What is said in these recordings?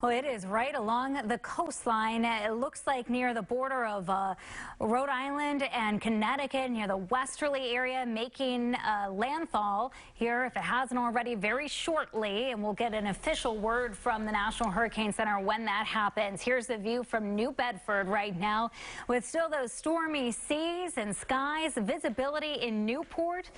Well, it is right along the coastline. It looks like near the border of Rhode Island and Connecticut, near the westerly area, making landfall here, if it hasn't already, very shortly. And we'll get an official word from the National Hurricane Center when that happens. Here's the view from New Bedford right now, with still those stormy seas and skies. Visibility in Newport.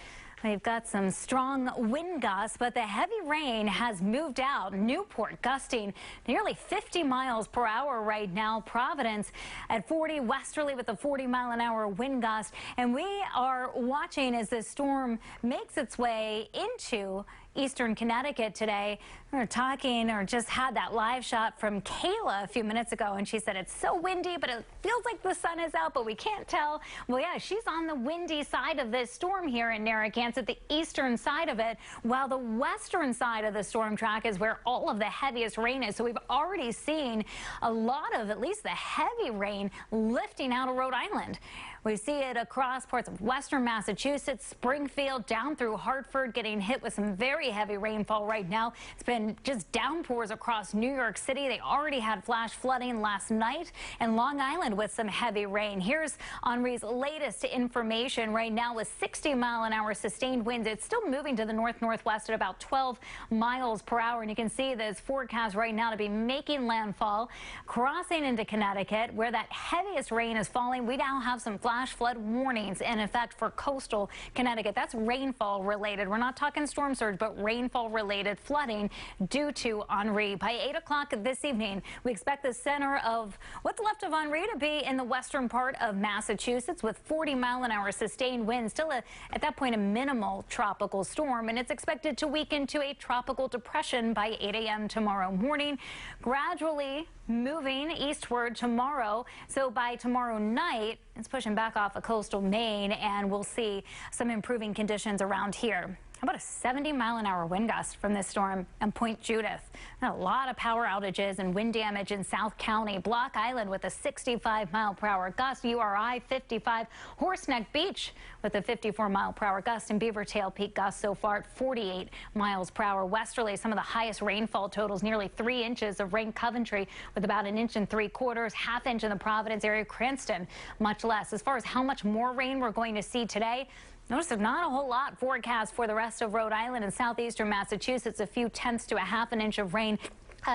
We've got some strong wind gusts, but the heavy rain has moved out. Newport gusting nearly 50 miles per hour right now. Providence at 40 westerly with a 40-mile-an-hour wind gust. And we are watching as this storm makes its way into eastern Connecticut today. We were talking, or just had that live shot from Kayla a few minutes ago, and she said it's so windy, but it feels like the sun is out, but we can't tell. Well, yeah, she's on the windy side of this storm here in Narragansett, the eastern side of it, while the western side of the storm track is where all of the heaviest rain is. So we've already seen a lot of, at least the heavy rain, lifting out of Rhode Island. We see it across parts of western Massachusetts, Springfield, down through Hartford, getting hit with some very heavy rainfall right now. It's been just downpours across New York City. They already had flash flooding last night, and Long Island with some heavy rain. Here's Henri's latest information right now with 60-mile-an-hour sustained winds. It's still moving to the north-northwest at about 12 miles per hour, and you can see this forecast right now to be making landfall, crossing into Connecticut, where that heaviest rain is falling. We now have some flash flood warnings in effect for coastal Connecticut. That's rainfall related. We're not talking storm surge, but rainfall related flooding due to Henri. By 8 o'clock this evening, we expect the center of what's left of Henri to be in the western part of Massachusetts with 40-mile-an-hour sustained winds. Still, at that point, a minimal tropical storm, and it's expected to weaken to a tropical depression by 8 a.m. tomorrow morning, gradually moving eastward tomorrow. So by tomorrow night, it's pushing back off of coastal Maine, and we'll see some improving conditions around here. How about a 70-mile-an-hour wind gust from this storm and Point Judith? A lot of power outages and wind damage in South County. Block Island with a 65-mile-per-hour gust. URI 55. Horseneck Beach with a 54-mile-per-hour gust. And Beavertail Peak gust so far at 48 miles per hour. Westerly, some of the highest rainfall totals, nearly 3 inches of rain. Coventry with about 1 3/4 inches, ½ inch in the Providence area. Cranston, much less. As far as how much more rain we're going to see today, notice there's not a whole lot forecast for the rest of Rhode Island and southeastern Massachusetts. A few tenths to a ½ inch of rain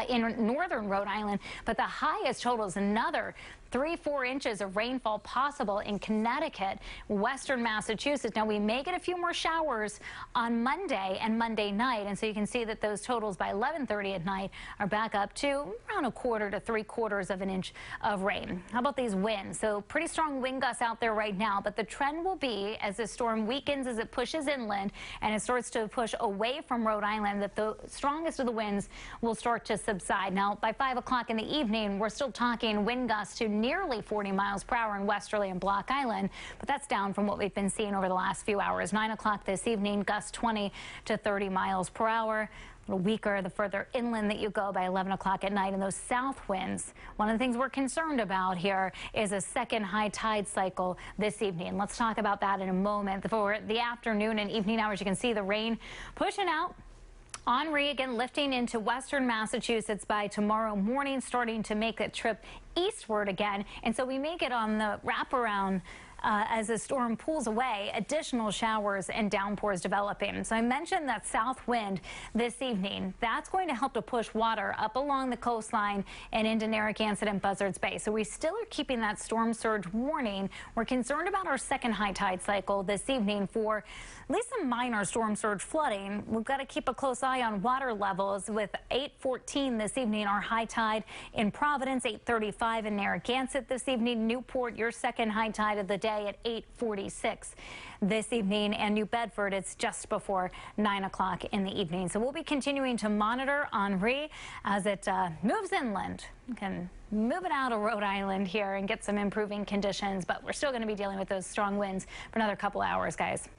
in northern Rhode Island, but the highest total is another 3-4 inches of rainfall possible in Connecticut, western Massachusetts. Now, we may get a few more showers on Monday and Monday night, and so you can see that those totals by 11:30 at night are back up to around 1/4 to 3/4 of an inch of rain. How about these winds? So pretty strong wind gusts out there right now, but the trend will be, as the storm weakens, as it pushes inland and it starts to push away from Rhode Island, that the strongest of the winds will start to subside. Now, by 5 o'clock in the evening, we're still talking wind gusts to nearly 40 miles per hour in westerly and Block Island, but that's down from what we've been seeing over the last few hours. 9 o'clock this evening, gusts 20 to 30 miles per hour. A little weaker the further inland that you go by 11 o'clock at night. And those south winds, one of the things we're concerned about here is a second high tide cycle this evening. Let's talk about that in a moment. For the afternoon and evening hours, you can see the rain pushing out. Henri again lifting into western Massachusetts by tomorrow morning, starting to make a trip eastward again. And so we may get on the wraparound as the storm pulls away, additional showers and downpours developing. So I mentioned that south wind this evening. That's going to help to push water up along the coastline and into Narragansett and Buzzards Bay. So we still are keeping that storm surge warning. We're concerned about our second high tide cycle this evening for at least some minor storm surge flooding. We've got to keep a close eye on water levels with 8:14 this evening, our high tide in Providence, 8:35 in Narragansett this evening. Newport, your second high tide of the day at 8:46 this evening, and New Bedford, it's just before 9 o'clock in the evening. So we'll be continuing to monitor Henri as it moves inland. You can move it out of Rhode Island here and get some improving conditions, but we're still going to be dealing with those strong winds for another couple hours, guys.